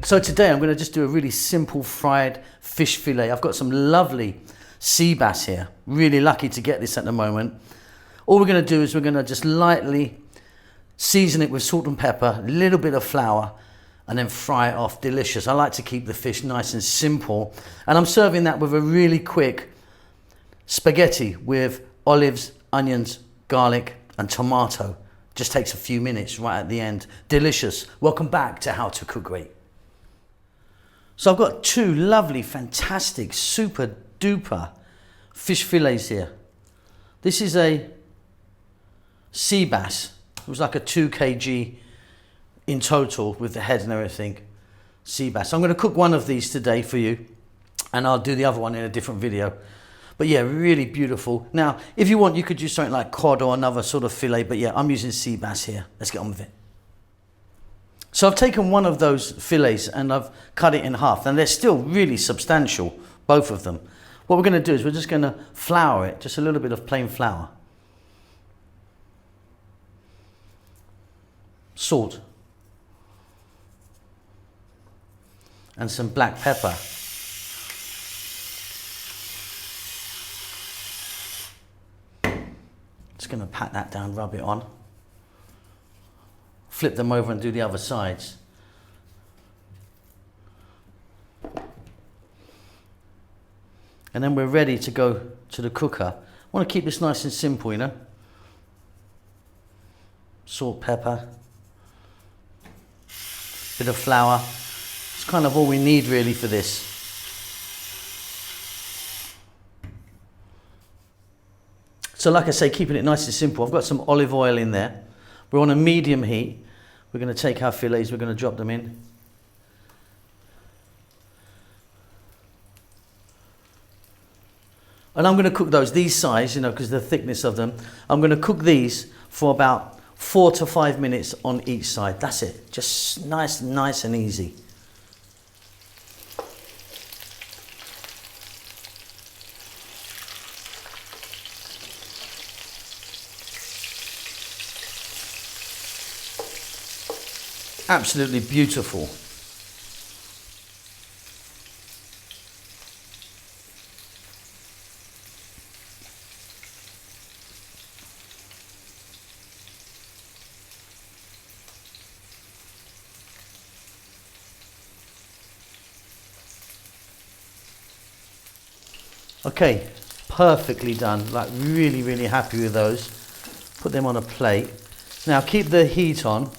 So today I'm going to just do a really simple fried fish fillet. I've got some lovely sea bass here. Really lucky to get this at the moment. All we're going to do is we're going to just lightly season it with salt and pepper, a little bit of flour, and then fry it off. Delicious. I like to keep the fish nice and simple. And I'm serving that with a really quick spaghetti with olives, onions, garlic, and tomato. Just takes a few minutes right at the end. Delicious. Welcome back to How to Cook Great. So I've got two lovely, fantastic, super duper fish fillets here. This is a sea bass. It was like a 2 kg in total with the head and everything. Sea bass. I'm going to cook one of these today for you, and I'll do the other one in a different video. But yeah, really beautiful. Now, if you want, you could use something like cod or another sort of fillet, but yeah, I'm using sea bass here. Let's get on with it. So I've taken one of those fillets and I've cut it in half, and they're still really substantial, both of them. What we're going to do is we're just going to flour it, just a little bit of plain flour. Salt. And some black pepper. Just going to pat that down, rub it on. Flip them over and do the other sides. And then we're ready to go to the cooker. I want to keep this nice and simple, you know. Salt, pepper, bit of flour. It's kind of all we need really for this. So like I say, keeping it nice and simple. I've got some olive oil in there. We're on a medium heat. We're going to take our fillets, we're going to drop them in. And I'm going to cook these size, you know, because the thickness of them. I'm going to cook these for about 4 to 5 minutes on each side. That's it. Just nice and easy. Absolutely beautiful. Okay, perfectly done. Like really happy with those. Put them on a plate. Now keep the heat on.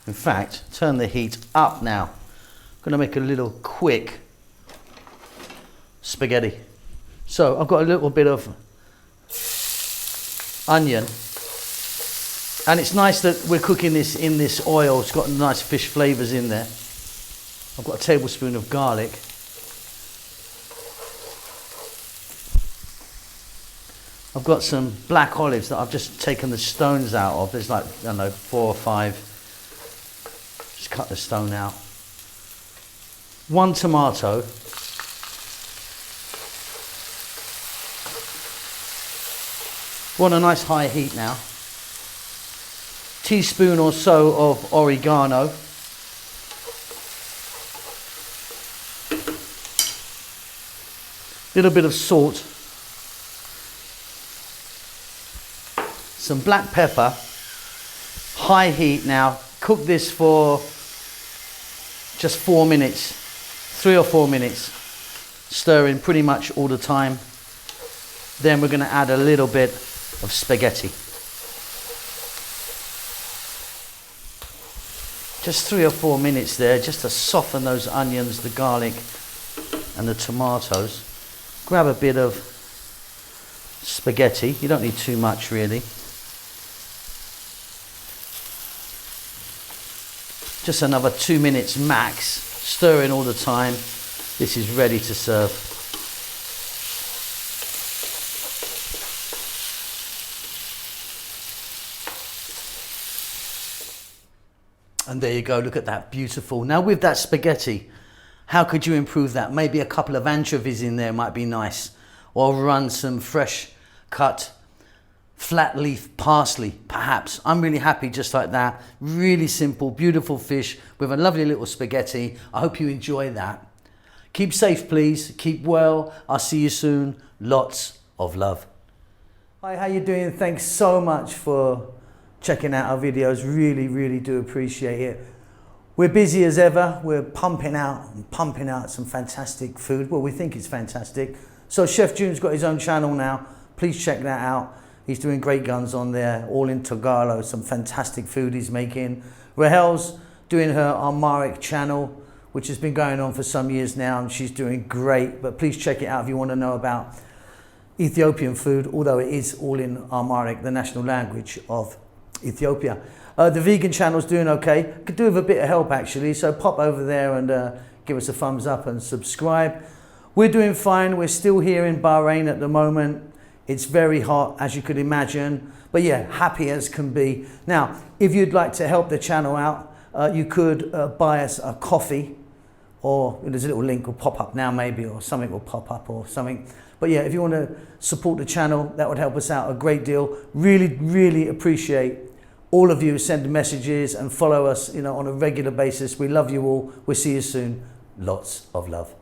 In fact, turn the heat up now. I'm going to make a little quick spaghetti. So I've got a little bit of onion. And it's nice that we're cooking this in this oil. It's got nice fish flavors in there. I've got a tablespoon of garlic. I've got some black olives that I've just taken the stones out of. There's like, I don't know, 4 or 5. Just cut the stone out. 1 tomato. We're on a nice high heat now. Teaspoon or so of oregano. Little bit of salt. Some black pepper. High heat now. Cook this for just 4 minutes, 3 or 4 minutes, stirring pretty much all the time. Then we're going to add a little bit of spaghetti. Just 3 or 4 minutes there, just to soften those onions, the garlic, and the tomatoes. Grab a bit of spaghetti. You don't need too much really. Just another 2 minutes max, stirring all the time. This is ready to serve. And there you go, look at that, beautiful. Now with that spaghetti, how could you improve that? Maybe a couple of anchovies in there might be nice. Or run some fresh cut flat leaf parsley, perhaps. I'm really happy just like that. Really simple, beautiful fish with a lovely little spaghetti. I hope you enjoy that. Keep safe, please. Keep well. I'll see you soon. Lots of love. Hi, how you doing? Thanks so much for checking out our videos. Really, really do appreciate it. We're busy as ever. We're pumping out some fantastic food. Well, we think it's fantastic. So Chef June's got his own channel now. Please check that out. He's doing great guns on there, all in Tagalog, some fantastic food he's making. Rahel's doing her Armaric channel, which has been going on for some years now, and she's doing great. But please check it out if you want to know about Ethiopian food, although it is all in Amharic, the national language of Ethiopia. The vegan channel's doing okay. Could do with a bit of help actually, so pop over there and give us a thumbs up and subscribe. We're doing fine. We're still here in Bahrain at the moment. It's very hot, as you could imagine, but yeah, happy as can be. Now, if you'd like to help the channel out, you could buy us a coffee, or there's a little link will pop up now maybe, or something will pop up or something. But yeah, if you want to support the channel, that would help us out a great deal. Really, really appreciate all of you sending messages and follow us, on a regular basis. We love you all. We'll see you soon. Lots of love.